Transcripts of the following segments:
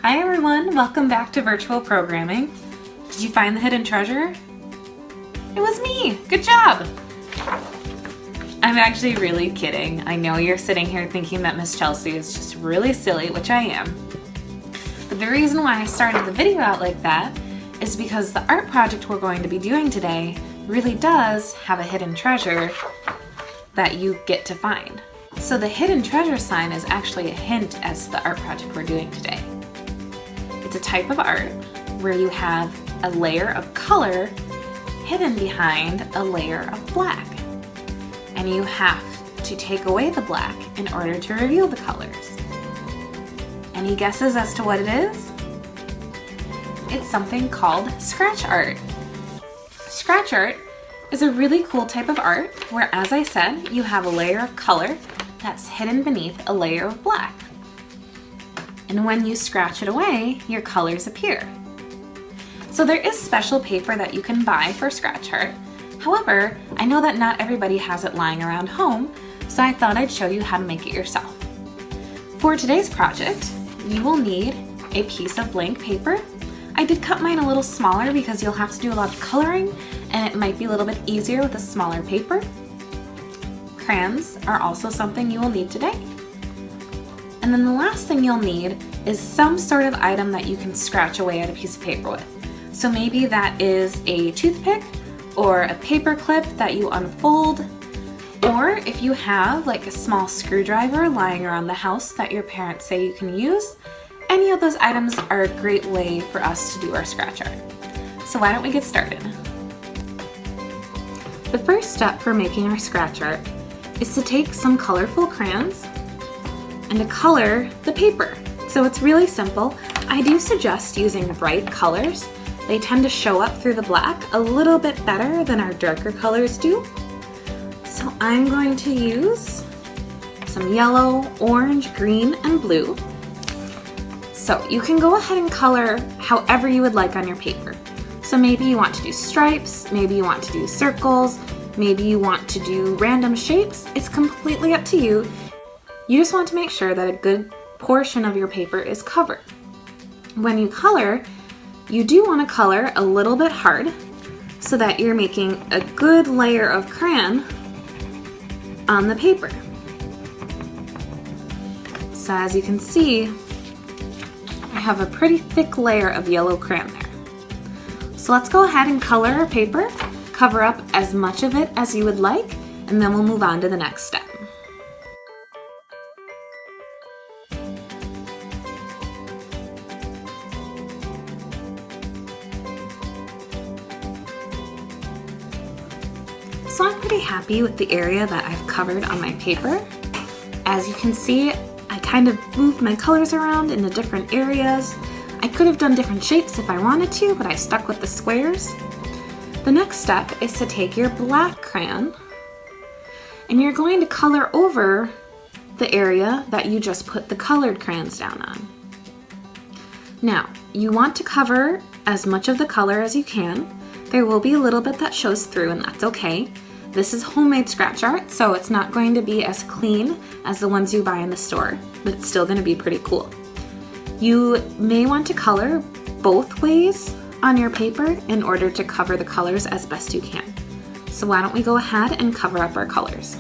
Hi everyone, welcome back to virtual programming. Did you find the hidden treasure? It was me! Good job! I'm actually really kidding. I know you're sitting here thinking that Miss Chelsea is just really silly, which I am. But the reason why I started the video out like that is because the art project we're going to be doing today really does have a hidden treasure that you get to find. So the hidden treasure sign is actually a hint as to the art project we're doing today. It's a type of art where you have a layer of color hidden behind a layer of black. And you have to take away the black in order to reveal the colors. Any guesses as to what it is? It's something called scratch art. Scratch art is a really cool type of art where, as I said, you have a layer of color that's hidden beneath a layer of black. And when you scratch it away, your colors appear. So there is special paper that you can buy for scratch art. However, I know that not everybody has it lying around home, so I thought I'd show you how to make it yourself. For today's project, you will need a piece of blank paper. I did cut mine a little smaller because you'll have to do a lot of coloring and it might be a little bit easier with a smaller paper. Crayons are also something you will need today. And then the last thing you'll need is some sort of item that you can scratch away at a piece of paper with. So maybe that is a toothpick or a paper clip that you unfold, or if you have like a small screwdriver lying around the house that your parents say you can use, any of those items are a great way for us to do our scratch art. So why don't we get started? The first step for making our scratch art is to take some colorful crayons and to color the paper. So it's really simple. I do suggest using bright colors. They tend to show up through the black a little bit better than our darker colors do. So I'm going to use some yellow, orange, green, and blue. So you can go ahead and color however you would like on your paper. So maybe you want to do stripes, maybe you want to do circles, maybe you want to do random shapes. It's completely up to you. You just want to make sure that a good portion of your paper is covered. When you color, you do want to color a little bit hard so that you're making a good layer of crayon on the paper. So as you can see, I have a pretty thick layer of yellow crayon there. So let's go ahead and color our paper, cover up as much of it as you would like, and then we'll move on to the next step. So I'm pretty happy with the area that I've covered on my paper. As you can see, I kind of moved my colors around into different areas. I could have done different shapes if I wanted to, but I stuck with the squares. The next step is to take your black crayon and you're going to color over the area that you just put the colored crayons down on. Now, you want to cover as much of the color as you can. There will be a little bit that shows through, and that's okay. This is homemade scratch art, so it's not going to be as clean as the ones you buy in the store, but it's still going to be pretty cool. You may want to color both ways on your paper in order to cover the colors as best you can. So why don't we go ahead and cover up our colors.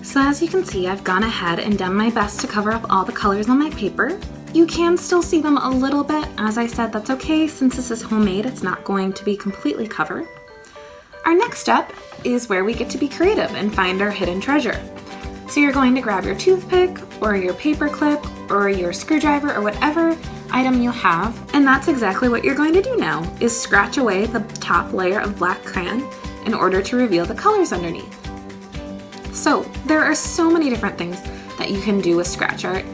So as you can see, I've gone ahead and done my best to cover up all the colors on my paper. You can still see them a little bit. As I said, that's okay. Since this is homemade, it's not going to be completely covered. Our next step is where we get to be creative and find our hidden treasure. So you're going to grab your toothpick or your paper clip or your screwdriver or whatever item you have, and that's exactly what you're going to do now, is scratch away the top layer of black crayon in order to reveal the colors underneath. So there are so many different things that you can do with scratch art.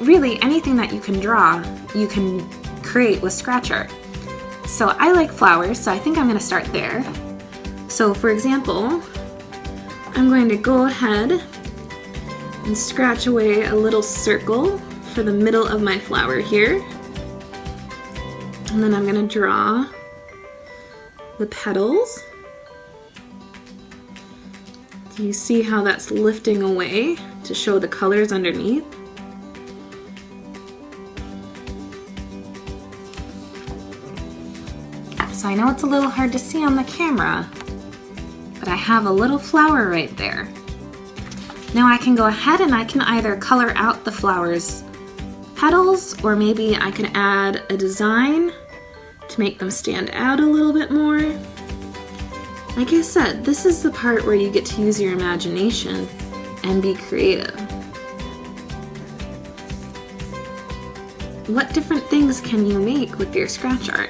Really, anything that you can draw, you can create with scratch art. So I like flowers, so I think I'm going to start there. So for example, I'm going to go ahead and scratch away a little circle for the middle of my flower here. And then I'm going to draw the petals. Do you see how that's lifting away to show the colors underneath? So I know it's a little hard to see on the camera, but I have a little flower right there. Now I can go ahead and I can either color out the flower's petals, or maybe I can add a design to make them stand out a little bit more. Like I said, this is the part where you get to use your imagination and be creative. What different things can you make with your scratch art?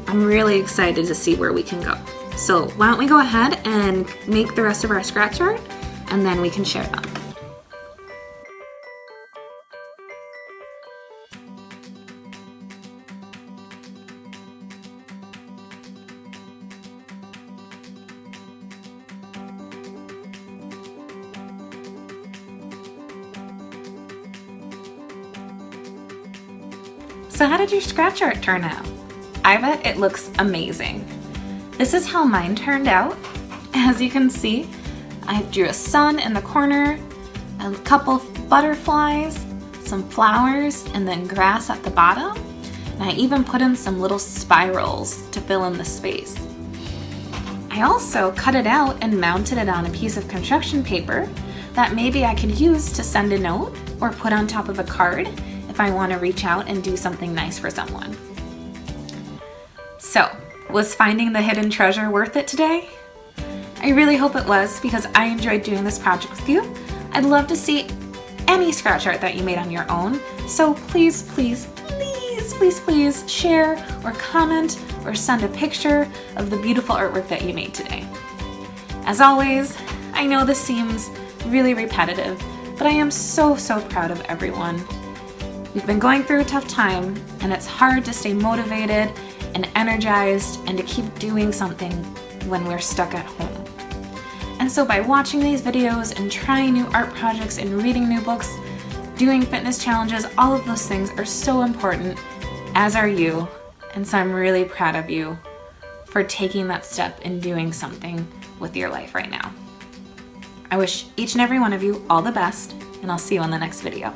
I'm really excited to see where we can go. So why don't we go ahead and make the rest of our scratch art, and then we can share them. So how did your scratch art turn out? I bet it looks amazing. This is how mine turned out. As you can see, I drew a sun in the corner, a couple butterflies, some flowers, and then grass at the bottom. And I even put in some little spirals to fill in the space. I also cut it out and mounted it on a piece of construction paper that maybe I could use to send a note or put on top of a card if I want to reach out and do something nice for someone. So, was finding the hidden treasure worth it today? I really hope it was, because I enjoyed doing this project with you. I'd love to see any scratch art that you made on your own, so please, please, please, please, please share or comment or send a picture of the beautiful artwork that you made today. As always, I know this seems really repetitive, but I am so, so proud of everyone. We've been going through a tough time, and it's hard to stay motivated and energized and to keep doing something when we're stuck at home. And so by watching these videos and trying new art projects and reading new books, doing fitness challenges, all of those things are so important, as are you. And so I'm really proud of you for taking that step and doing something with your life right now. I wish each and every one of you all the best, and I'll see you on the next video.